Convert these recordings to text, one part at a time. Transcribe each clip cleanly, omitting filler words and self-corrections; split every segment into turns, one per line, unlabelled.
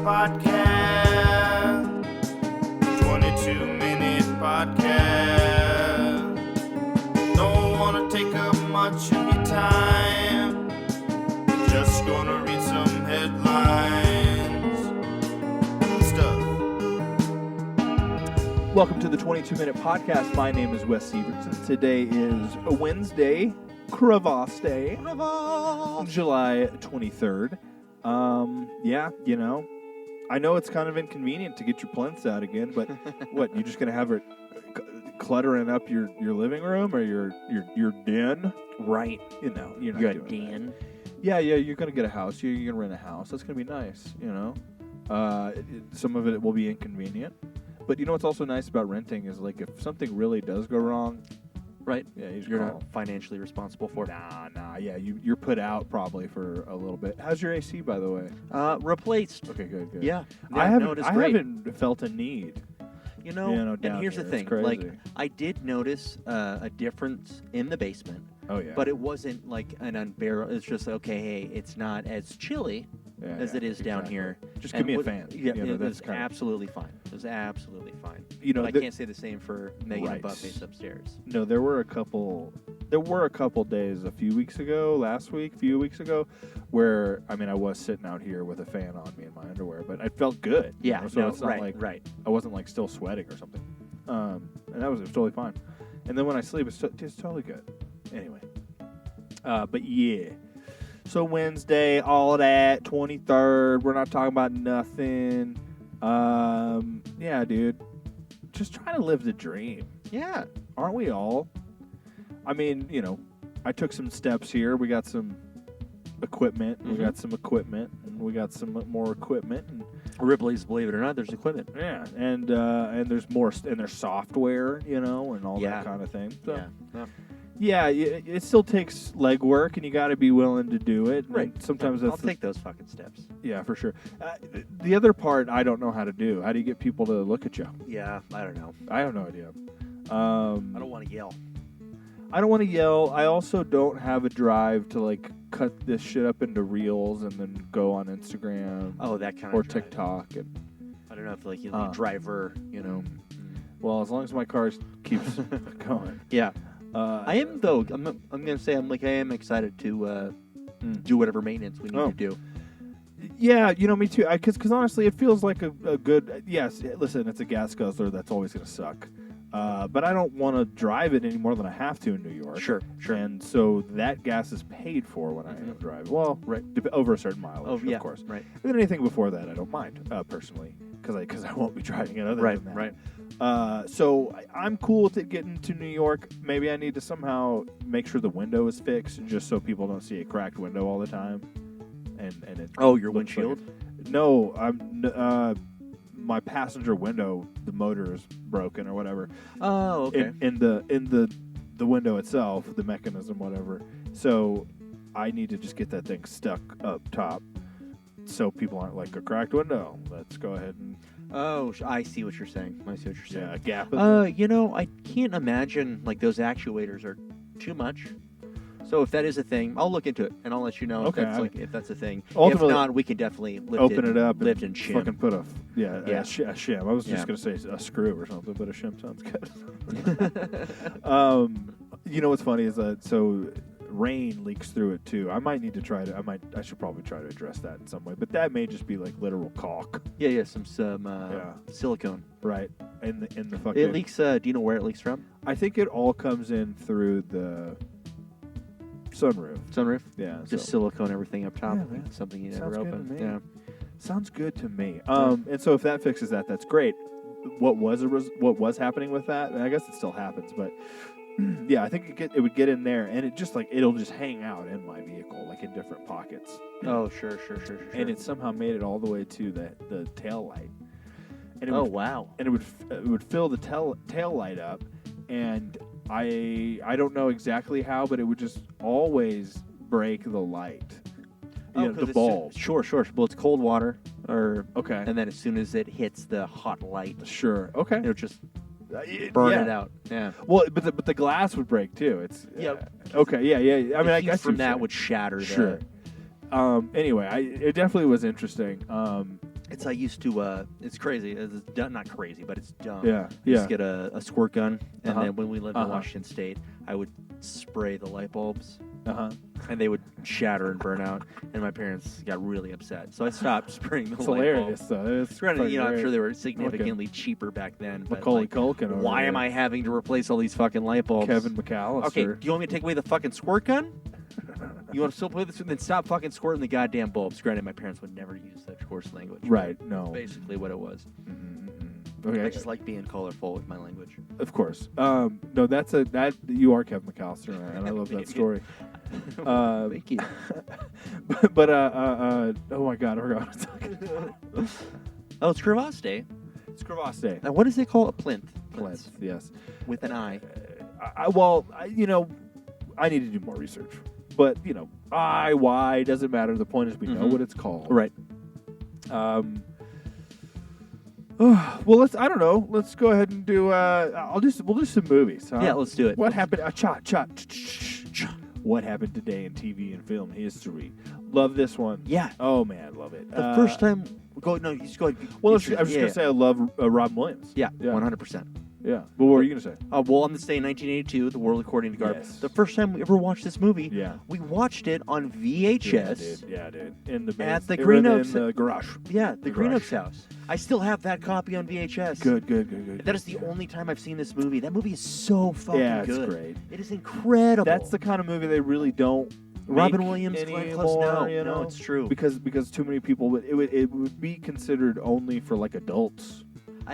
podcast. 22-minute podcast. Don't want to take up much of your time. Just gonna read some headlines and stuff.
Welcome to the 22-minute podcast. My name is Wes Severson. Today is a Wednesday, Crevasse Day, July 23rd. I know it's kind of inconvenient to get your plinths out again, but what, you just gonna have it cluttering up your living room or your den?
Right.
You know, you're not
You got
doing that.
Dan.
Yeah, you're gonna get a house. You're gonna rent a house. That's gonna be nice. You know, some of it will be inconvenient, but you know what's also nice about renting is like if something really does go wrong,
Right.
yeah, you just
You're
call.
not financially responsible for.
Nah. Yeah, you're put out probably for a little bit. How's your AC, by the way?
Replaced.
Okay, good.
Yeah.
I
No, it is great.
haven't felt a need.
You know, and
down
here's
here.
the
It's
thing. Like,
crazy.
I did notice a difference in the basement,
Oh yeah,
but it wasn't like an unbearable. It's just okay. Hey, it's not as chilly
yeah,
as it is down
exactly.
here.
Just
And
give me a
what-
fan.
Yeah,
You know,
it
that's
was
kind of,
absolutely fine. It was absolutely fine.
you know,
But I
the-
can't say the same for Megan
Right.
and Buffy's upstairs.
No, there were a couple days a few weeks ago, where I was sitting out here with a fan on me in my underwear, but I felt good. you
Yeah.
know, so
no,
it's not
right.
like
Right.
I wasn't like still sweating or something. And it was totally fine. And then when I sleep, it's totally good. Anyway, but yeah. So Wednesday, all that 23rd. We're not talking about nothing. Yeah, dude. Just trying to live the dream.
Yeah.
Aren't we all? I mean, you know, I took some steps here. We got some equipment.
Mhm.
We got some equipment. And we got some more equipment. And
Ripley's, believe it or not, there's equipment.
yeah, and there's more, and there's software, you know, and all
Yeah.
that kind of thing. So,
Yeah.
yeah, it still takes legwork, and you got to be willing to do it.
Right.
And sometimes
I'll
that's
take those fucking steps.
yeah, for sure. The other part, I don't know how to do. How do you get people to look at you?
Yeah. I don't know.
I have no idea.
I don't want to yell.
I don't want to yell. I also don't have a drive to like cut this shit up into reels and then go on Instagram
Oh, that kind
or
of drive.
TikTok. And
I don't know if like you
driver,
you know.
well, as long as my car keeps going.
Yeah,
I
I am though. I'm gonna say I am excited to do whatever maintenance we need
Oh.
to do.
Yeah, you know, me too. Because honestly, it feels like a good. Yes, listen, it's a gas guzzler. That's always going to suck. But I don't want to drive it any more than I have to in New York.
Sure.
And so that gas is paid for when I drive. Well,
Right.
Over a certain mileage,
Oh yeah,
of course.
Right.
And anything before that, I don't mind personally, because I won't be driving it other
Right.
than that.
Right.
So I'm cool with it getting to New York. Maybe I need to somehow make sure the window is fixed, just so people don't see a cracked window all the time. And it
Oh, your
looks like
windshield.
no, my passenger window, the motor is broken or whatever.
Oh, okay.
In the window itself, the mechanism, whatever. So I need to just get that thing stuck up top, so people aren't like a cracked window. Let's go ahead and
Oh, I see what you're saying. I see what you're saying.
a gap. In
You know, I can't imagine like those actuators are too much. So if that is a thing, I'll look into it and I'll let you know
Okay,
if that's a thing.
Ultimately-
if not, we can definitely
open it up,
lift and shim.
fucking put a
Yeah.
shim. I was
Yeah.
just gonna say a screw or something, but a shim sounds good. You know what's funny is that so rain leaks through it too. I should probably try to address that in some way, but that may just be like literal caulk,
Yeah, some
Yeah.
silicone.
right? In the fucking.
It leaks. Do you know where it leaks from?
I think it all comes in through the sunroof.
Sunroof.
Yeah,
Just
so-
silicone everything up top.
Yeah, man.
Something you
Sounds
never
good to
open.
me.
Yeah.
Sounds good to me. And so if that fixes that, that's great. What was happening with that? And I guess it still happens, but yeah, I think it would get in there, and it'll just hang out in my vehicle, like in different pockets.
Oh, sure.
And it somehow made it all the way to the tail light. And it
Oh,
would,
wow.
and it would fill the tail light up, and I don't know exactly how, but it would just always break the light. You know,
'cause
the
it's
bulb.
Sure. Well, it's cold water,
Okay.
and then as soon as it hits the hot light,
Sure. Okay.
it'll just burn
yeah.
it out. Yeah.
Well, but the glass would break too. It's
Yeah.
Okay. Yeah. I mean, I guess
from
you're
that
saying.
would shatter.
Sure. Anyway, it definitely was interesting.
I used to. It's crazy. It's not crazy, but it's dumb.
Yeah,
I used
yeah.
to get a squirt gun, and
Uh-huh.
then when we lived in
Uh-huh.
Washington State, I would spray the light bulbs,
Uh-huh.
and they would shatter and burn out. And my parents got really upset, so I stopped spraying the
It's
light
hilarious,
bulbs.
though. It's
Granted,
fucking
I'm sure
hilarious.
they were significantly cheaper back then. But
Macaulay
like,
Culkin. over
why am
there.
I having to replace all these fucking light bulbs?
Kevin McAllister?
Okay, do you want me to take away the fucking squirt gun? You want to still play this? Then stop fucking squirting the goddamn bulbs. Granted, my parents would never use such coarse language. but
Right, no.
That's basically what it was.
Okay,
I just like being colorful with my language.
of course. No, that you are Kevin McAllister, and I love that story.
Thank you.
but oh my God, I forgot what I was talking about.
Oh, it's Crevasse Day.
It's Crevasse Day.
Now, what does they call a plinth?
Plinth, yes.
With an I.
I need to do more research. But, why, doesn't matter. The point is we know
Mhm.
what it's called.
Right.
Well, I don't know. Let's go ahead and do, we'll do some movies. Huh?
Yeah, let's do it.
What happened? What happened today in TV and film history? Love this one.
Yeah.
Oh, man, love it.
The first time. No, you just go ahead.
Well, I was just going to say I love Robin Williams.
Yeah,
Yeah.
100%.
Yeah. But what were you going to say?
Well, on this day in 1982, The World According to Garp,
Yes.
the first time we ever watched this movie,
Yeah.
we watched it on VHS.
Yeah, dude. In the
At the
or
Green
in
Oaks-
the garage.
Yeah, the
The
Green
garage.
Oaks house. I still have that copy on VHS.
Good.
That is the only time I've seen this movie. That movie is so fucking
Yeah, it's
good.
great.
It is incredible.
That's the kind of movie they really don't.
Robin
make
Williams, Glenn Close.
anymore,
No,
you know?
no, it's true.
Because too many people it would be considered only for like adults.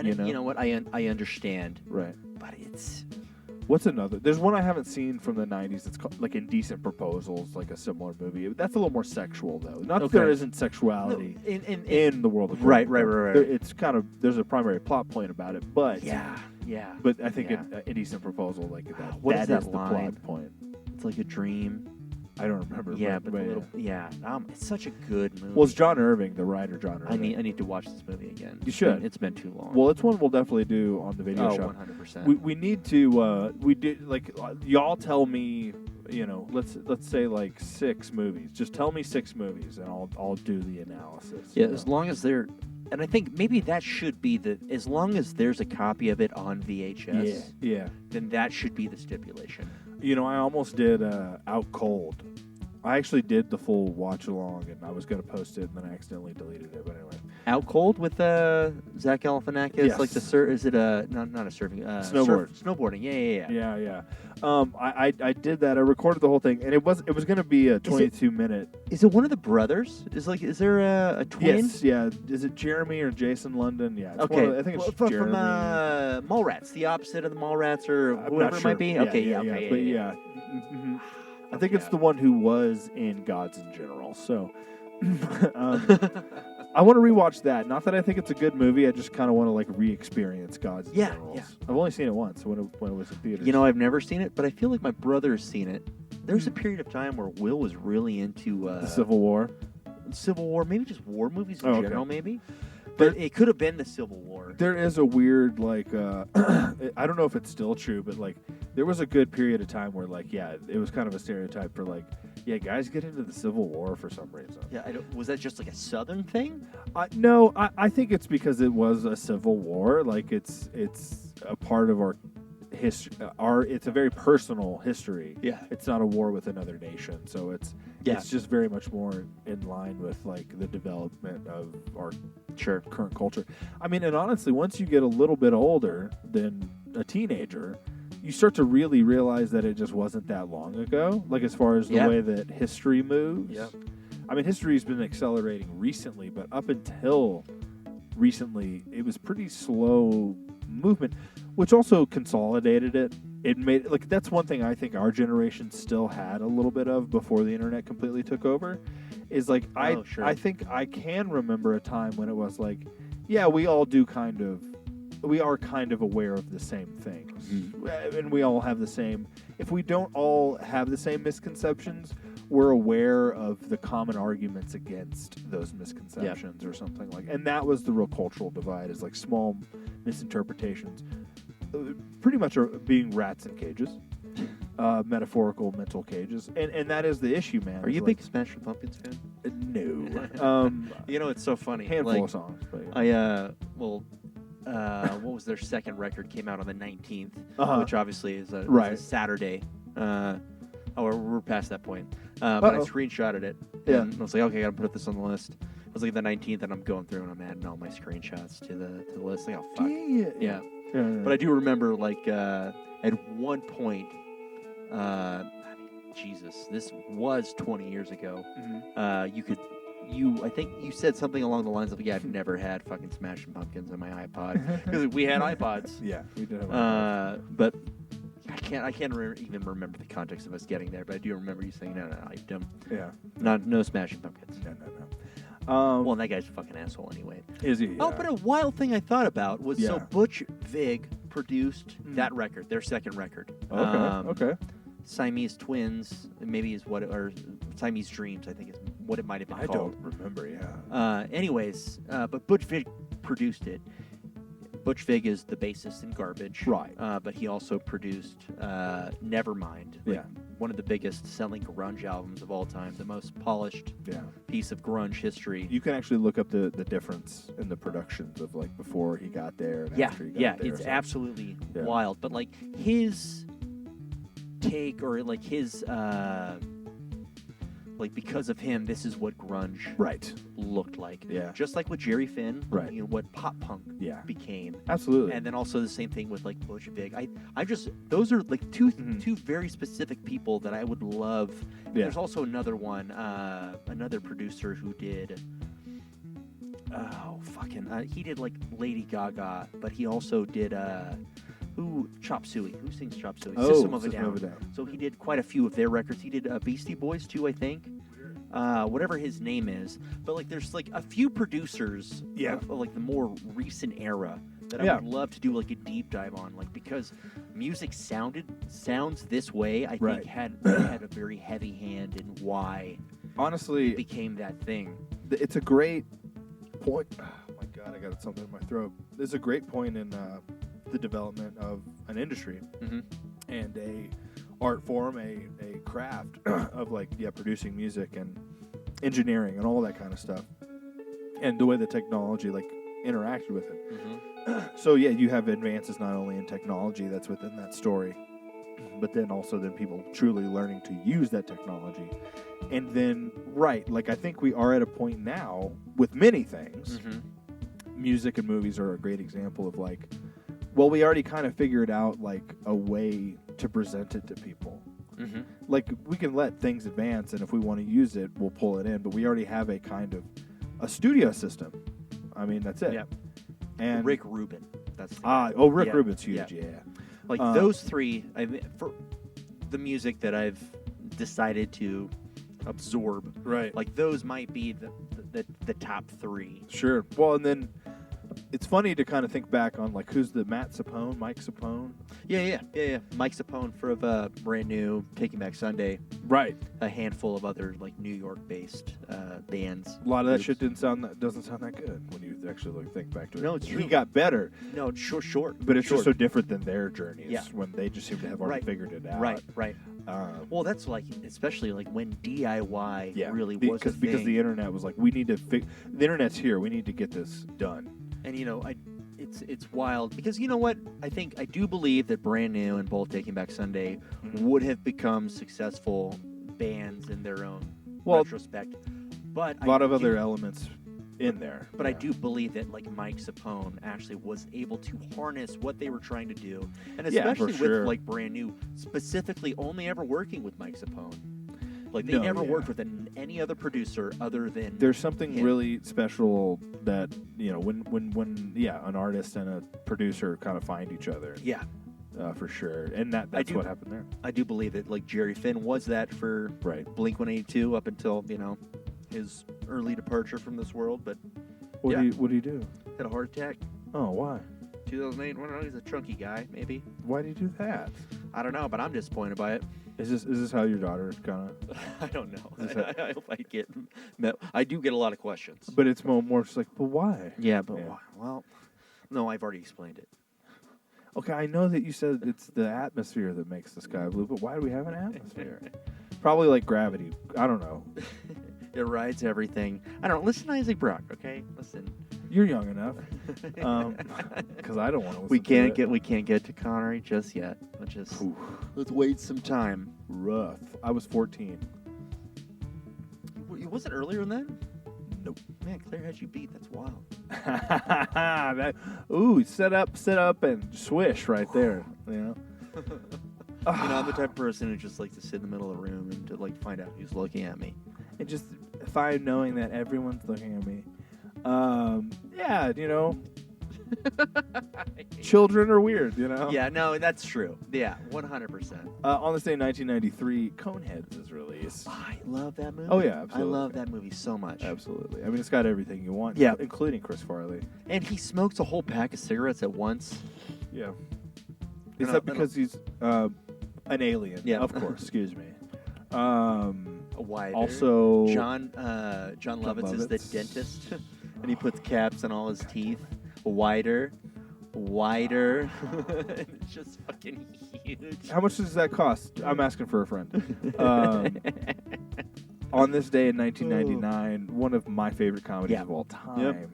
You know what? I understand,
Right.
but it's
What's another? There's one I haven't seen from the 90s. It's called like Indecent Proposals, like a similar movie. That's a little more sexual though. Not that there
Okay.
isn't sexuality
in
in the world of
Right.
It's kind of there's a primary plot point about it, but
yeah.
But I think
Yeah.
Indecent Proposal, like that.
What is that
is the
line?
plot point.
It's like a dream.
I don't remember.
Yeah, but the little it's such a good movie.
Well, it's John Irving, the writer John Irving.
I need to watch this movie again.
You should.
It's been too long.
Well, it's one we'll definitely do on the video show.
100%.
We need to we did like y'all tell me, let's say like 6 movies. Just tell me 6 movies and I'll do the analysis.
Yeah, as long as they're, and I think maybe that should be as long as there's a copy of it on VHS,
Yeah.
then that should be the stipulation.
I almost did Out Cold. I actually did the full watch along and I was going to post it and then I accidentally deleted it, but anyway.
Out Cold with Zach Galifianakis,
Yes.
like is it a not a surfing snowboarding? Yeah.
I did that. I recorded the whole thing and it was going to be a 22-minute.
Is it one of the brothers? Is there a twin?
Yes, yeah. Is it Jeremy or Jason London? Yeah. It's
Okay,
I think it's
from
Jeremy.
Mallrats, the opposite of the Mallrats, or
I'm
whoever
not
it might
sure.
be. Okay, okay,
But yeah. Mhm. I think it's the one who was in Gods in General. So I want to rewatch that. Not that I think it's a good movie. I just kind of want to like re-experience Gods in General.
Yeah.
I've only seen it once when it was in theaters.
I've never seen it, but I feel like my brother's seen it. There was a period of time where Will was really into
the Civil War.
Civil War, maybe just war movies in
Oh, okay.
general, maybe. But it could have been the Civil War.
There is a weird like I don't know if it's still true, but like there was a good period of time where like it was kind of a stereotype for like guys get into the Civil War for some reason.
Yeah, was that just like a Southern thing?
No, I think it's because it was a civil war. Like it's a part of our history. It's a very personal history.
Yeah.
It's not a war with another nation, so it's just very much more in line with like the development of our current culture. I mean, and honestly, once you get a little bit older than a teenager, you start to really realize that it just wasn't that long ago. Like as far as the way that history moves.
Yep.
I mean, history's been accelerating recently, but up until recently, it was pretty slow movement, which also consolidated it. It made like that's one thing I think our generation still had a little bit of before the internet completely took over. Is like I think I can remember a time when it was like, we all do we are kind of aware of the same things, and we all have the same. If we don't all have the same misconceptions, we're aware of the common arguments against those misconceptions or something like. And that was the real cultural divide: is like small misinterpretations, pretty much are being rats in cages, metaphorical mental cages, and that is the issue, man.
Are you a
like,
big Smashing Pumpkins fan?
No,
You know, it's so funny.
handful
Like,
of songs. But
what was their second record? Came out on the 19th,
Uh-huh.
which obviously is a
Right.
Saturday. We're past that point. But I
Uh-oh.
screenshotted it.
Yeah.
And I was like, okay, I gotta put this on the list. It was like the 19th, and I'm going through and I'm adding all my screenshots to the list. Like, oh fuck. Yeah. But I do remember, like, at one point, I mean, Jesus, this was 20 years ago. I think you said something along the lines of, yeah, I've never had fucking Smashing Pumpkins on my iPod. Because we had iPods.
Yeah, we did have
But I can't even remember the context of us getting there, but I do remember you saying, no, I don't.
yeah.
No Smashing Pumpkins.
No.
Well, and that guy's a fucking asshole anyway.
Is he?
Oh, but a wild thing I thought about was, so
Yeah.
Butch Vig produced that record, their second record.
Okay.
Siamese Twins, maybe is what, or Siamese Dreams, I think is what it might have been
I
called.
don't remember. Yeah.
Anyways, but Butch Vig produced it. Butch Vig is the bassist in Garbage.
Right.
But he also produced Nevermind. Like,
Yeah.
one of the biggest selling grunge albums of all time, the most polished
Yeah.
piece of grunge history.
You can actually look up the difference in the productions of like before he got there and after he got there.
It's
so-
absolutely
Yeah.
wild. But like his take, or like his like, because of him, this is what grunge
Right.
looked like.
Yeah.
Just like with Jerry Finn,
Right.
you know, what pop punk
Yeah.
became.
Absolutely.
And then also the same thing with like Butch Vig. I just, those are like two very specific people that I would love.
Yeah.
There's also another one, another producer who did, he did like Lady Gaga, but he also did Chop Suey. Who sings Chop Suey? System of a Down. So he did quite a few of their records. He did Beastie Boys too, I think. Whatever his name is. But like, there's like a few producers of like the more recent era that I would love to do like a deep dive on, like, because music sounds this way. I think had a very heavy hand in why
Honestly,
it became that thing.
it's a great point. Oh my God, I got something in my throat. There's a great point in the development of an industry and a art form, a craft of like producing music and engineering and all that kind of stuff, and the way the technology like interacted with it. So yeah, you have advances not only in technology that's within that story, but then also then people truly learning to use that technology. And then like I think we are at a point now with many things. Music and movies are a great example of like, well, we already kind of figured out like a way to present it to people. Like, we can let things advance, and if we want to use it, we'll pull it in. But we already have a kind of a studio system. I mean, that's it.
Yeah.
And
Rick Rubin. That's the guy.
Rick Rubin's huge. Yeah.
Like those three, for the music that I've decided to absorb,
Right.
like those might be the top three.
Sure. Well, and then it's funny to kind of think back on like who's the Mike Sapone.
Yeah. Mike Sapone for brand new Taking Back Sunday.
Right.
A handful of other like New York-based bands.
A lot of that
groups.
shit doesn't sound that good when you actually like think back to it.
No, it's
He
true.
got better,
No, it's short.
but it's
short.
just so different than their journeys.
Yeah.
When they just seem to have already figured it out.
Right. Well, that's like, especially like when DIY really was a thing.
because the internet was like, we need to the internet's here. We need to get this done.
And you know, it's wild because you know what? I do believe that Brand New and both Taking Back Sunday would have become successful bands in their own retrospect. But
A lot of other elements in there.
But I do believe that like Mike Sapone actually was able to harness what they were trying to do, and especially with like Brand New, specifically only ever working with Mike Sapone. Like they never worked with any other producer other than.
There's something
him.
really special that when an artist and a producer kind of find each other.
Yeah.
For sure, and that's what happened there.
I do believe that like Jerry Finn was that for Blink-182 up until his early departure from this world. But
what do you do?
Had a heart attack.
Oh, why?
2008. Well, he's a chunky guy, maybe.
Why do you do that?
I don't know, but I'm disappointed by it.
Is this how your daughter kind of?
I don't know. I hope I get met. I do get a lot of questions.
But it's more just like, but why?
Yeah, but why? Well, no, I've already explained it.
Okay, I know that you said it's the atmosphere that makes the sky blue, but why do we have an atmosphere? Probably like gravity. I don't know.
It rides everything. I don't know. Listen to Isaac Brock, okay? Listen.
You're young enough. Because I don't want to listen
We can't
to it.
we can't get to Connery just yet. Let's wait some time.
Rough. I was 14.
Was it earlier than that?
Nope.
Man, Claire had you beat. That's wild.
Set up, and swish right there. You know.
I'm the type of person who just likes to sit in the middle of the room and to like find out who's looking at me.
And just fine knowing that everyone's looking at me. Yeah, children are weird,
Yeah, no, that's true. Yeah, 100%.
On this day in 1993, Coneheads is released.
I love that movie.
Oh, yeah, absolutely.
I love that movie so much.
Absolutely. I mean, it's got everything you want,
Yeah.
including Chris Farley.
And he smokes a whole pack of cigarettes at once.
Yeah. Is that because he's an alien?
Yeah.
Of course. Excuse me.
Wider.
Also,
John Lovitz is the dentist, and he puts caps on all his teeth. Wider. It's just fucking huge.
how much does that cost? I'm asking for a friend. On this day in 1999, one of my favorite comedies of all time.
Yep.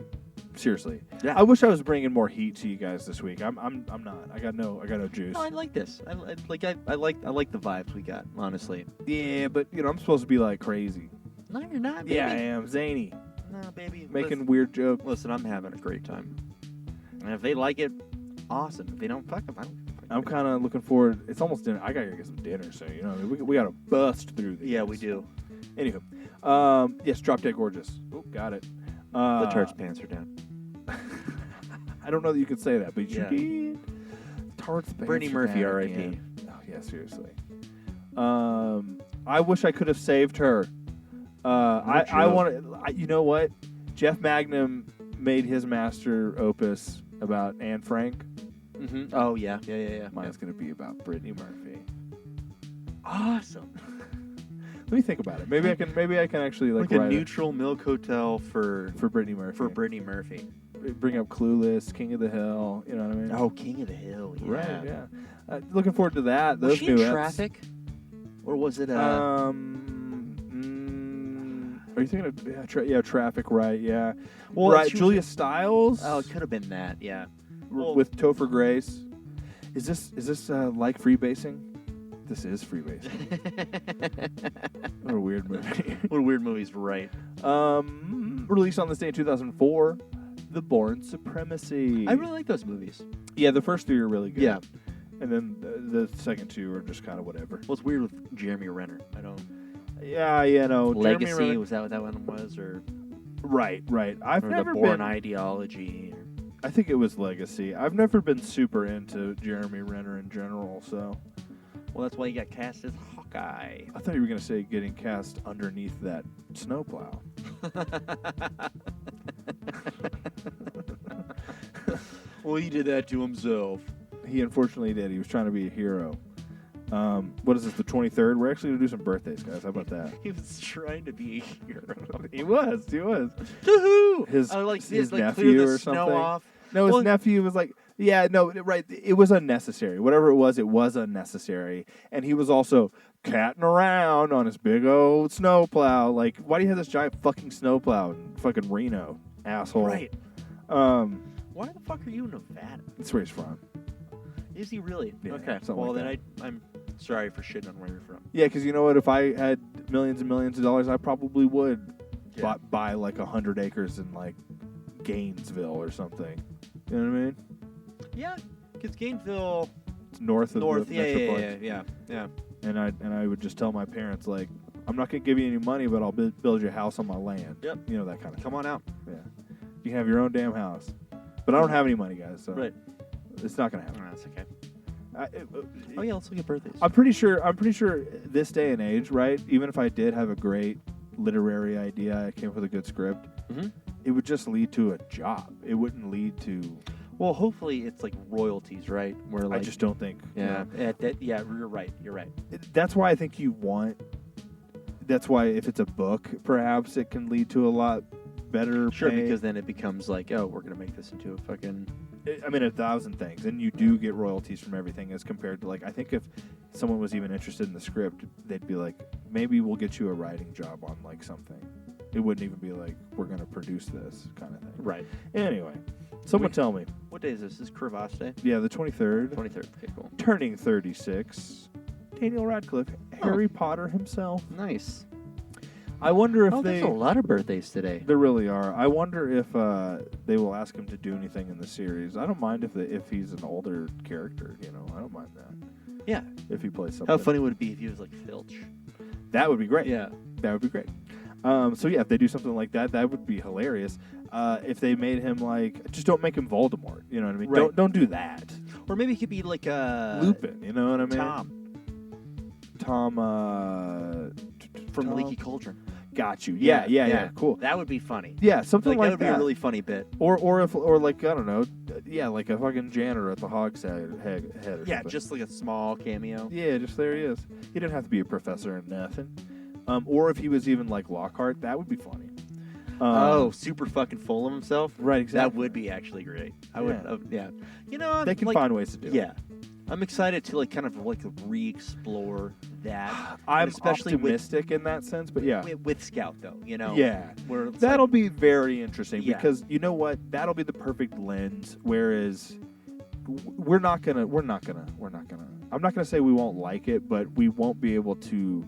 Seriously,
Yeah.
I wish I was bringing more heat to you guys this week. I'm not. I got no juice.
No, I like this. I like the vibes we got. Honestly.
Yeah, but I'm supposed to be like crazy.
No, you're not. Baby.
Yeah, I am zany,
No, baby.
making weird jokes.
Listen, I'm having a great time. And if they like it, awesome. If they don't, fuck them.
I'm kind of looking forward. It's almost dinner. I gotta get some dinner, so we gotta bust through these.
Yeah, we do.
Anywho, yes, Drop Dead Gorgeous. Oh, got it.
The Turt's pants are down.
I don't know that you could say that, but you
Yeah.
did. Tart's pants
Brittany
are
Murphy,
down
R.I.P.
again. Oh yeah, seriously. I wish I could have saved her. I want. You know what? Jeff Magnum made his master opus about Anne Frank.
Mm-hmm. Oh yeah.
Mine's gonna be about Brittany Murphy.
Awesome.
Let me think about it. Maybe I can actually
Like a
write it
neutral milk hotel for
Brittany Murphy.
Brittany Murphy.
Bring up Clueless, King of the Hill. You know what I mean?
Oh, King of the Hill. Yeah.
Right. Yeah. Looking forward to that.
Was
Those
she
new
in
eps.
Traffic? Or was it
Are you thinking of Traffic? Right. Yeah.
Well,
right.
she was
Julia Stiles.
Oh, it could have been that. Yeah.
With Topher Grace. Is this like freebasing? This is freebasing. What a weird movie.
What a weird movie's right.
Released on this day in 2004, The Bourne Supremacy.
I really like those movies.
Yeah, the first three are really good.
Yeah.
And then the second two are just kind of whatever.
Well, it's weird with Jeremy Renner. I don't.
Yeah,
Legacy,
Jeremy Renner.
was that what that one was, or
Right. I've
or
never
the Bourne
been.
ideology?
I think it was Legacy. I've never been super into Jeremy Renner in general, so
Well, that's why he got cast as Hawkeye.
I thought you were gonna say getting cast underneath that snowplow.
Well, he did that to himself.
He unfortunately did. He was trying to be a hero. What is this? The 23rd? We're actually gonna do some birthdays, guys. How about that?
He was trying to be a hero.
He was.
Woohoo!
His
his
nephew
clear the
or
snow
something.
off.
No, his
Well-
nephew was like, yeah, no, right. It was unnecessary. Whatever it was unnecessary. And he was also catting around on his big old snowplow. Like, why do you have this giant fucking snowplow in fucking Reno, asshole?
Right.
Um,
Why the fuck are you in Nevada?
that's where he's from.
Is he really?
Yeah,
okay.
something
Well,
like
then I'm sorry for shitting on where you're from.
Yeah, because you know what? If I had millions and millions of dollars, I probably would
Yeah.
buy like 100 acres in like Gainesville or something. You know what I mean?
Yeah, because Gainesville,
It's north of
north.
the
Yeah.
Metroplex. And I would just tell my parents, like, I'm not going to give you any money, but I'll build you a house on my land.
Yep.
You know, that kind of
Come on out.
thing. Yeah. You can have your own damn house. But I don't have any money, guys, so
Right.
it's not going to
Oh,
happen.
that's okay.
I-
Oh yeah, let's look at birthdays.
I'm pretty sure this day and age, right, even if I did have a great literary idea, I came up with a good script,
Mhm.
it would just lead to a job. It wouldn't lead to,
Well, hopefully it's like royalties, right? Where like
I just don't think. you
yeah,
know.
yeah, you're right. You're right.
That's why I think that's why if it's a book, perhaps it can lead to a lot better
Sure,
pay.
because then it becomes like, oh, we're gonna make this into a fucking.
I mean, 1,000 things, and you do get royalties from everything as compared to, like, I think if someone was even interested in the script, they'd be like, maybe we'll get you a writing job on, like, something. It wouldn't even be like we're going to produce this kind of thing.
Right.
Anyway, someone tell me.
What day is this? Is this Crevasse Day?
Yeah, the 23rd.
23rd. Okay, cool.
Turning 36. Daniel Radcliffe, Harry Potter himself.
Nice.
I wonder if
there's a lot of birthdays today.
There really are. I wonder if they will ask him to do anything in the series. I don't mind if he's an older character. You know, I don't mind that.
Yeah.
If he plays something.
How funny would it be if he was like Filch?
That would be great.
Yeah.
That would be great. So yeah, if they do something like that, that would be hilarious. If they made him like, just don't make him Voldemort. You know what I mean?
Right.
Don't do that.
Or maybe he could be like
Lupin. You know what I mean? Tom.
From
Tom?
Leaky Cauldron.
Got you. Yeah. Cool.
That would be funny.
Yeah, something like
that would be a really funny bit.
Or like, I don't know, like a fucking janitor at the Hogshead head or something.
Just like a small cameo.
Yeah, just there he is. He didn't have to be a professor and nothing. Or if he was even like Lockhart, that would be funny.
Super fucking full of himself.
Right, exactly.
That would be actually great. I would. Yeah. You know,
they can find ways to do it.
Yeah. I'm excited to like kind of like re-explore that.
I'm
especially
optimistic in that sense, but yeah.
With Scout though, you know.
Yeah. That'll be very interesting because you know what? That'll be the perfect lens. Whereas I'm not gonna say we won't like it, but we won't be able to.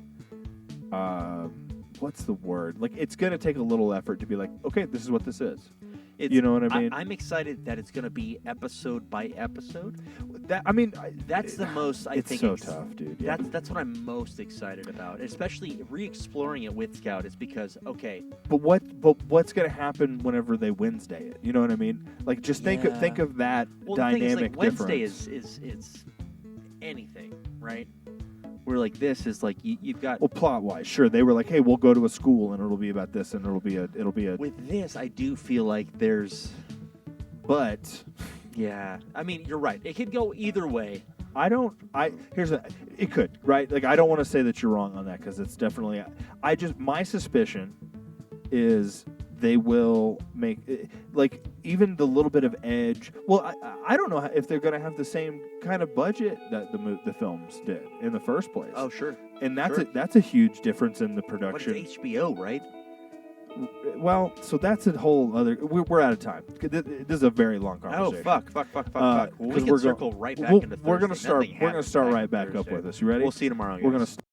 What's the word? Like, it's gonna take a little effort to be like, okay, this is what this is. You know what I mean?
I'm excited that it's going to be episode by episode.
That's
the most. I think
it's so tough, dude. Yeah.
That's what I'm most excited about, especially re-exploring it with Scout. Is because
But what's going to happen whenever they Wednesday it? You know what I mean? Like, just think of that dynamic
Wednesday
difference.
is anything, right? Where like this is like you've got
plot wise, sure, they were like, hey, we'll go to a school and it'll be about this and it'll be a.
With this, I do feel like there's,
but
yeah, I mean you're right. It could go either way.
It could, right? Like, I don't want to say that you're wrong on that because it's definitely. My suspicion is they will make like even the little bit of edge. Well, I don't know if they're going to have the same kind of budget that the films did in the first place.
Oh, sure.
And that's a huge difference in the production.
But it's HBO, right?
Well, so that's a whole other. We're out of time. This is a very long conversation.
Oh fuck! We can circle right back into Thursday.
We're gonna start right back up with this. You ready?
We'll see you tomorrow, guys.
We're gonna.